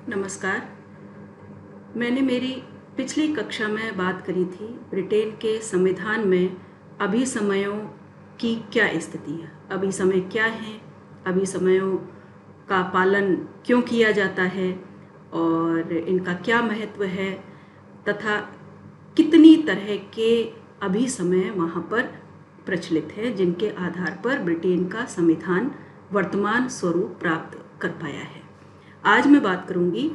नमस्कार। मैंने मेरी पिछली कक्षा में बात करी थी ब्रिटेन के संविधान में अभिसमयों की क्या स्थिति है, अभिसमय क्या हैं, अभिसमयों का पालन क्यों किया जाता है और इनका क्या महत्व है तथा कितनी तरह के अभिसमय वहाँ पर प्रचलित है जिनके आधार पर ब्रिटेन का संविधान वर्तमान स्वरूप प्राप्त कर पाया है। आज मैं बात करूंगी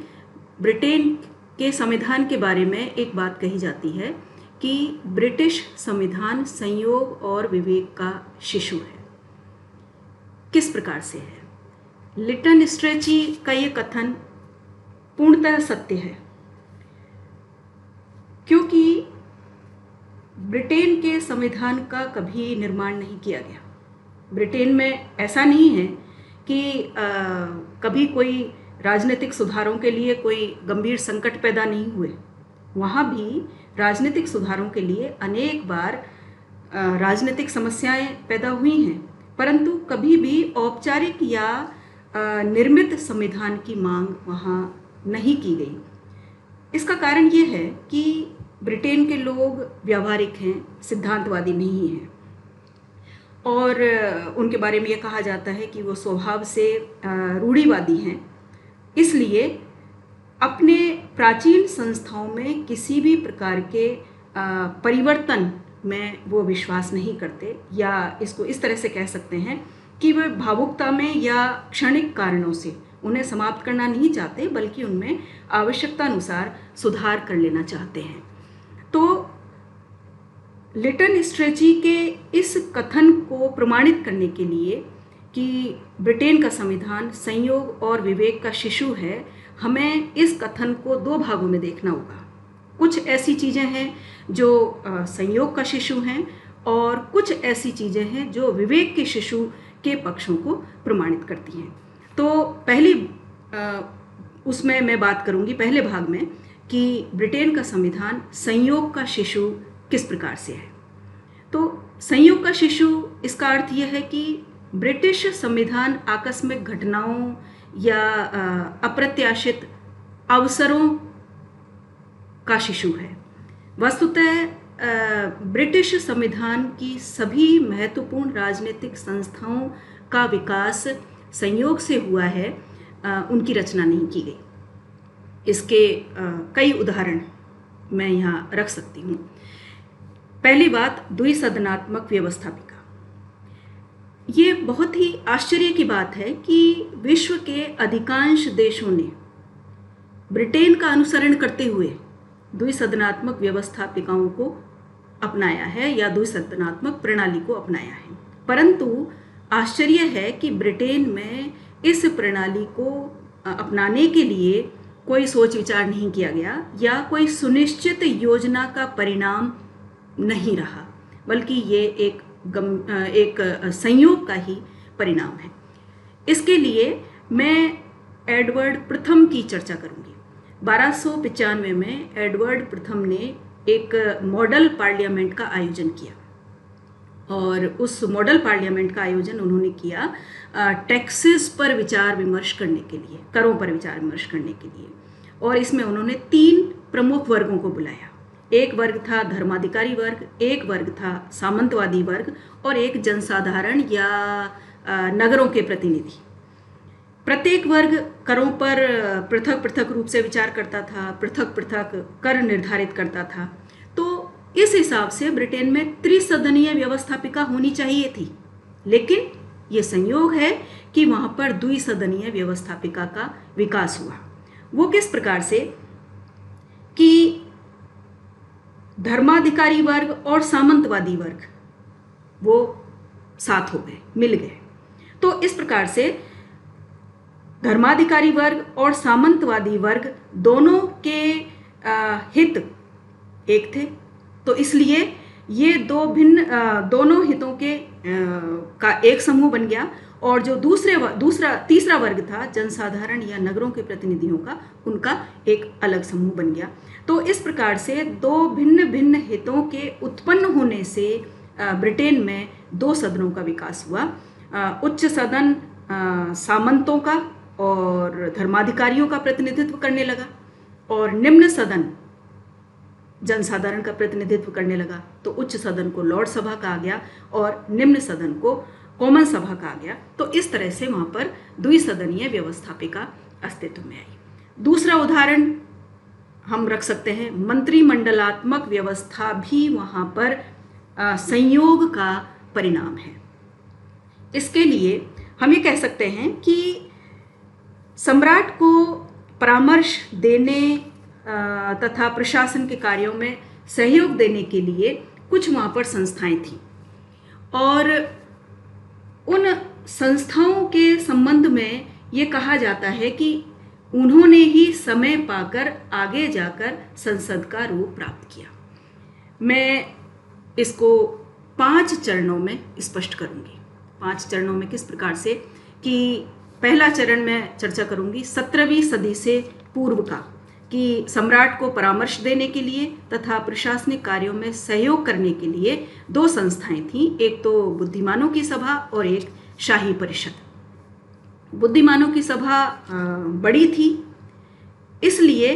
ब्रिटेन के संविधान के बारे में। एक बात कही जाती है कि ब्रिटिश संविधान संयोग और विवेक का शिशु है। किस प्रकार से है? लिटन स्ट्रेची का ये कथन पूर्णतः सत्य है, क्योंकि ब्रिटेन के संविधान का कभी निर्माण नहीं किया गया। ब्रिटेन में ऐसा नहीं है कि कभी कोई राजनीतिक सुधारों के लिए कोई गंभीर संकट पैदा नहीं हुए। वहाँ भी राजनीतिक सुधारों के लिए अनेक बार राजनीतिक समस्याएं पैदा हुई हैं, परंतु कभी भी औपचारिक या निर्मित संविधान की मांग वहाँ नहीं की गई। इसका कारण ये है कि ब्रिटेन के लोग व्यावहारिक हैं, सिद्धांतवादी नहीं हैं और उनके बारे में ये कहा जाता है कि वो स्वभाव से रूढ़िवादी हैं। इसलिए अपने प्राचीन संस्थाओं में किसी भी प्रकार के परिवर्तन में वो विश्वास नहीं करते, या इसको इस तरह से कह सकते हैं कि वे भावुकता में या क्षणिक कारणों से उन्हें समाप्त करना नहीं चाहते, बल्कि उनमें आवश्यकता अनुसार सुधार कर लेना चाहते हैं। तो लिटन स्ट्रेची के इस कथन को प्रमाणित करने के लिए कि ब्रिटेन का संविधान संयोग और विवेक का शिशु है, हमें इस कथन को दो भागों में देखना होगा। कुछ ऐसी चीज़ें हैं जो संयोग का शिशु हैं और कुछ ऐसी चीज़ें हैं जो विवेक के शिशु के पक्षों को प्रमाणित करती हैं। तो पहली उसमें मैं बात करूंगी पहले भाग में कि ब्रिटेन का संविधान संयोग का शिशु किस प्रकार से है। तो संयोग का शिशु, इसका अर्थ यह है कि ब्रिटिश संविधान आकस्मिक घटनाओं या अप्रत्याशित अवसरों का शिशु है। वस्तुतः ब्रिटिश संविधान की सभी महत्वपूर्ण राजनीतिक संस्थाओं का विकास संयोग से हुआ है, उनकी रचना नहीं की गई। इसके कई उदाहरण मैं यहाँ रख सकती हूँ। पहली बात, द्विसदनात्मक व्यवस्थापिका। ये बहुत ही आश्चर्य की बात है कि विश्व के अधिकांश देशों ने ब्रिटेन का अनुसरण करते हुए द्विसदनात्मक व्यवस्थापिकाओं को अपनाया है या द्विसदनात्मक प्रणाली को अपनाया है, परंतु आश्चर्य है कि ब्रिटेन में इस प्रणाली को अपनाने के लिए कोई सोच विचार नहीं किया गया या कोई सुनिश्चित योजना का परिणाम नहीं रहा, बल्कि ये एक संयोग का ही परिणाम है। इसके लिए मैं एडवर्ड प्रथम की चर्चा करूंगी। 1295 में एडवर्ड प्रथम ने एक मॉडल पार्लियामेंट का आयोजन किया और उस मॉडल पार्लियामेंट का आयोजन उन्होंने किया टैक्सेस पर विचार विमर्श करने के लिए, करों पर विचार विमर्श करने के लिए। और इसमें उन्होंने 3 प्रमुख वर्गों को बुलाया। एक वर्ग था धर्माधिकारी वर्ग, एक वर्ग था सामंतवादी वर्ग और एक जनसाधारण या नगरों के प्रतिनिधि। प्रत्येक वर्ग करों पर पृथक पृथक रूप से विचार करता था, पृथक पृथक कर निर्धारित करता था। तो इस हिसाब से ब्रिटेन में त्रिसदनीय व्यवस्थापिका होनी चाहिए थी, लेकिन ये संयोग है कि वहां पर द्विसदनीय व्यवस्थापिका का विकास हुआ। वो किस प्रकार से कि धर्माधिकारी वर्ग और सामंतवादी वर्ग वो साथ हो गए, मिल गए। तो इस प्रकार से धर्माधिकारी वर्ग और सामंतवादी वर्ग दोनों के हित एक थे। तो इसलिए ये दोनों हितों के का एक समूह बन गया और जो तीसरा वर्ग था जनसाधारण या नगरों के प्रतिनिधियों का, उनका एक अलग समूह बन गया। तो इस प्रकार से दो भिन्न भिन्न हितों के उत्पन्न होने से ब्रिटेन में 2 सदनों का विकास हुआ। उच्च सदन सामंतों का और धर्माधिकारियों का प्रतिनिधित्व करने लगा, और निम्न सदन जनसाधारण का प्रतिनिधित्व करने लगा। तो उच्च सदन को लॉर्ड सभा कहा गया और निम्न सदन को कॉमन सभा कहा गया। तो इस तरह से वहाँ पर द्विसदनीय व्यवस्थापिका अस्तित्व में आई। दूसरा उदाहरण हम रख सकते हैं, मंत्रिमंडलात्मक व्यवस्था भी वहाँ पर संयोग का परिणाम है। इसके लिए हम ये कह सकते हैं कि सम्राट को परामर्श देने तथा प्रशासन के कार्यों में सहयोग देने के लिए कुछ वहाँ पर संस्थाएं थीं, और उन संस्थाओं के संबंध में ये कहा जाता है कि उन्होंने ही समय पाकर आगे जाकर संसद का रूप प्राप्त किया। मैं इसको 5 चरणों में स्पष्ट करूंगी। 5 चरणों में किस प्रकार से, कि पहला चरण मैं चर्चा करूंगी 17वीं सदी से पूर्व का, कि सम्राट को परामर्श देने के लिए तथा प्रशासनिक कार्यों में सहयोग करने के लिए 2 संस्थाएं थीं, एक तो बुद्धिमानों की सभा और एक शाही परिषद। बुद्धिमानों की सभा बड़ी थी, इसलिए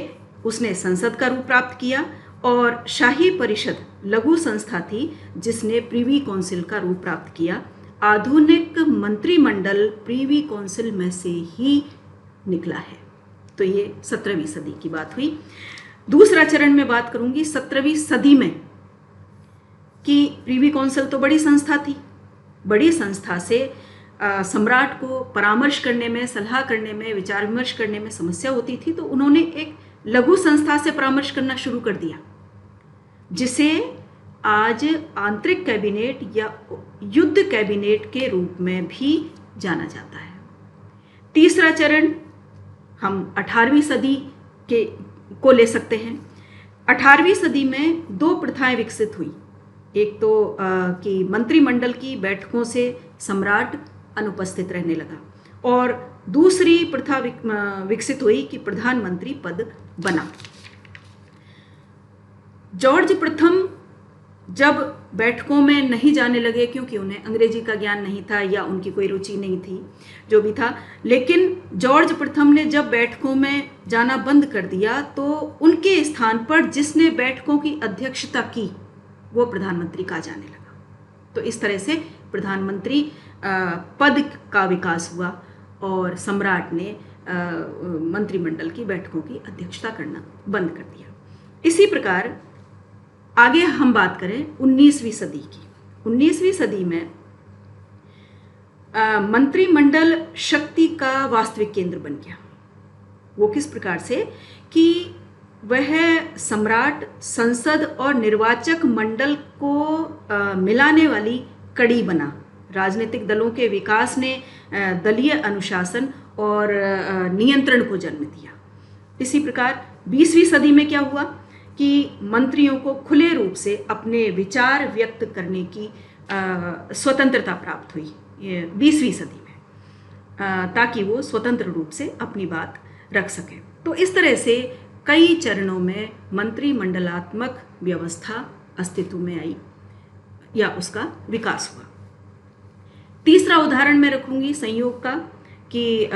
उसने संसद का रूप प्राप्त किया, और शाही परिषद लघु संस्था थी जिसने प्रीवी काउंसिल का रूप प्राप्त किया। आधुनिक मंत्रिमंडल प्रीवी काउंसिल में से ही निकला है। तो ये 17वीं सदी की बात हुई। दूसरा चरण में बात करूंगी 17वीं सदी में, कि प्रीवी काउंसिल तो बड़ी संस्था थी, बड़ी संस्था से सम्राट को परामर्श करने में, सलाह करने में, विचार विमर्श करने में समस्या होती थी, तो उन्होंने एक लघु संस्था से परामर्श करना शुरू कर दिया, जिसे आज आंतरिक कैबिनेट या युद्ध कैबिनेट के रूप में भी जाना जाता है। तीसरा चरण हम 18वीं सदी को ले सकते हैं। 18वीं सदी में 2 प्रथाएं विकसित हुई। एक तो कि मंत्रिमंडल की बैठकों से सम्राट अनुपस्थित रहने लगा, और दूसरी प्रथा विकसित हुई कि प्रधानमंत्री पद बना। जॉर्ज प्रथम जब बैठकों में नहीं जाने लगे, क्योंकि उन्हें अंग्रेजी का ज्ञान नहीं था या उनकी कोई रुचि नहीं थी, जो भी था, लेकिन जॉर्ज प्रथम ने जब बैठकों में जाना बंद कर दिया तो उनके स्थान पर जिसने बैठकों की अध्यक्षता की वो प्रधानमंत्री कहा जाने लगा। तो इस तरह से प्रधानमंत्री पद का विकास हुआ और सम्राट ने मंत्रिमंडल की बैठकों की अध्यक्षता करना बंद कर दिया। इसी प्रकार आगे हम बात करें 19वीं सदी की। 19वीं सदी में मंत्रिमंडल शक्ति का वास्तविक केंद्र बन गया। वो किस प्रकार से, कि वह सम्राट, संसद और निर्वाचक मंडल को मिलाने वाली कड़ी बना। राजनीतिक दलों के विकास ने दलीय अनुशासन और नियंत्रण को जन्म दिया। इसी प्रकार 20वीं सदी में क्या हुआ कि मंत्रियों को खुले रूप से अपने विचार व्यक्त करने की स्वतंत्रता प्राप्त हुई 20वीं सदी में, ताकि वो स्वतंत्र रूप से अपनी बात रख सकें। तो इस तरह से कई चरणों में मंत्रिमंडलात्मक व्यवस्था अस्तित्व में आई या उसका विकास हुआ। तीसरा उदाहरण मैं रखूंगी संयोग का, कि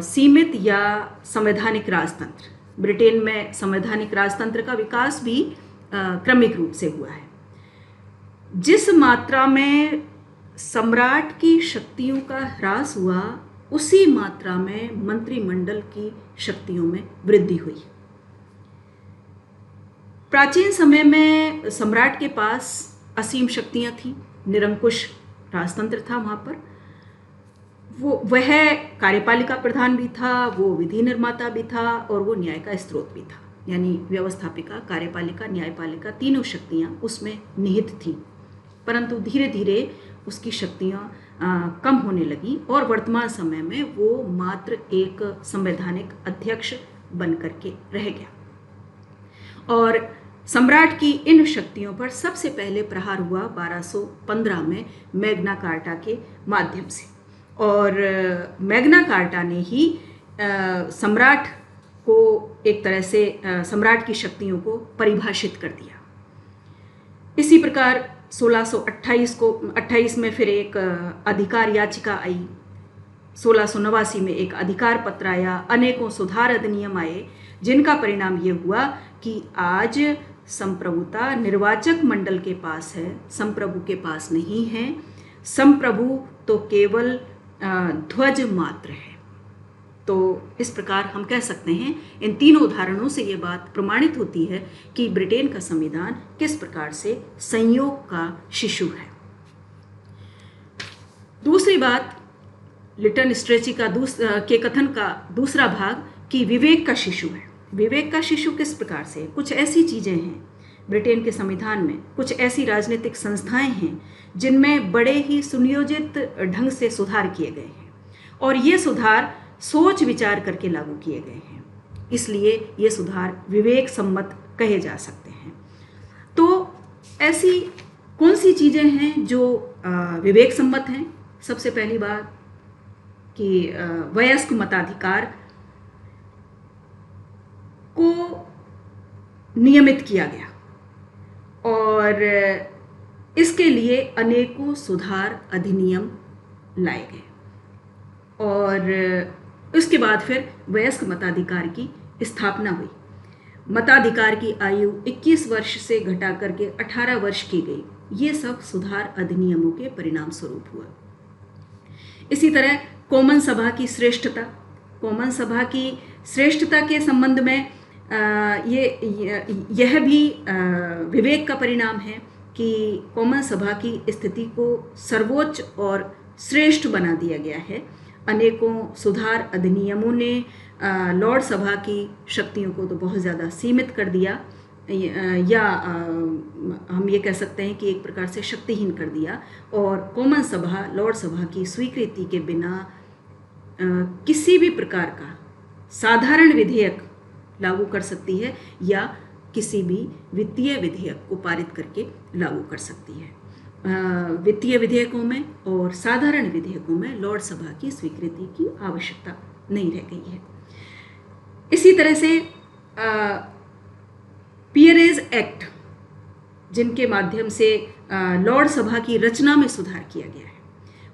सीमित या संवैधानिक राजतंत्र। ब्रिटेन में संवैधानिक राजतंत्र का विकास भी क्रमिक रूप से हुआ है। जिस मात्रा में सम्राट की शक्तियों का ह्रास हुआ, उसी मात्रा में मंत्रिमंडल की शक्तियों में वृद्धि हुई। प्राचीन समय में सम्राट के पास असीम शक्तियां थीं, निरंकुश राजतंत्र था वहाँ पर। वह कार्यपालिका प्रधान भी था, वो विधि निर्माता भी था, और वो न्याय का स्रोत भी था। यानी व्यवस्थापिका, कार्यपालिका, न्यायपालिका, तीनों शक्तियाँ उसमें निहित थीं। परंतु धीरे धीरे उसकी शक्तियाँ कम होने लगी और वर्तमान समय में वो मात्र एक संवैधानिक अध्यक्ष बन करके रह गया। और सम्राट की इन शक्तियों पर सबसे पहले प्रहार हुआ 1215 में मैग्ना कार्टा के माध्यम से, और मैग्ना कार्टा ने ही सम्राट को एक तरह से सम्राट की शक्तियों को परिभाषित कर दिया। इसी प्रकार 1628 में फिर एक अधिकार याचिका आई। 1689 में एक अधिकार पत्र आया, अनेकों सुधार अधिनियम आए, जिनका परिणाम ये हुआ कि आज संप्रभुता निर्वाचक मंडल के पास है, संप्रभु के पास नहीं है। संप्रभु तो केवल ध्वज मात्र है। तो इस प्रकार हम कह सकते हैं, इन तीनों उदाहरणों से ये बात प्रमाणित होती है कि ब्रिटेन का संविधान किस प्रकार से संयोग का शिशु है। दूसरी बात, लिटन स्ट्रेची के कथन का दूसरा भाग कि विवेक का शिशु है। विवेक का शिशु किस प्रकार से? कुछ ऐसी चीज़ें हैं ब्रिटेन के संविधान में, कुछ ऐसी राजनीतिक संस्थाएं हैं जिनमें बड़े ही सुनियोजित ढंग से सुधार किए गए हैं, और ये सुधार सोच विचार करके लागू किए गए हैं, इसलिए ये सुधार विवेक सम्मत कहे जा सकते हैं। तो ऐसी कौन सी चीज़ें हैं जो विवेक सम्मत हैं? सबसे पहली बात कि वयस्क मताधिकार को नियमित किया गया, और इसके लिए अनेकों सुधार अधिनियम लाए गए, और उसके बाद फिर वयस्क मताधिकार की स्थापना हुई। मताधिकार की आयु 21 वर्ष से घटा करके 18 वर्ष की गई। ये सब सुधार अधिनियमों के परिणाम स्वरूप हुआ। इसी तरह कॉमन सभा की श्रेष्ठता, कॉमन सभा की श्रेष्ठता के संबंध में यह भी विवेक का परिणाम है कि कॉमन सभा की स्थिति को सर्वोच्च और श्रेष्ठ बना दिया गया है। अनेकों सुधार अधिनियमों ने लॉर्ड सभा की शक्तियों को तो बहुत ज़्यादा सीमित कर दिया, या हम ये कह सकते हैं कि एक प्रकार से शक्तिहीन कर दिया, और कॉमन सभा लॉर्ड सभा की स्वीकृति के बिना किसी भी प्रकार का साधारण विधेयक लागू कर सकती है, या किसी भी वित्तीय विधेयक को पारित करके लागू कर सकती है। वित्तीय विधेयकों में और साधारण विधेयकों में लॉर्ड सभा की स्वीकृति की आवश्यकता नहीं रह गई है। इसी तरह से पियरेज एक्ट, जिनके माध्यम से लॉर्ड सभा की रचना में सुधार किया गया है,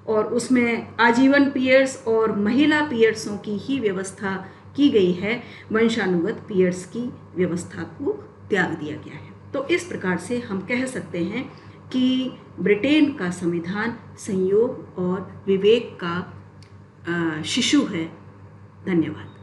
और उसमें आजीवन पियर्स और महिला पियर्सों की ही व्यवस्था की गई है, वंशानुगत पियर्स की व्यवस्था को त्याग दिया गया है। तो इस प्रकार से हम कह सकते हैं कि ब्रिटेन का संविधान संयोग और विवेक का शिशु है। धन्यवाद।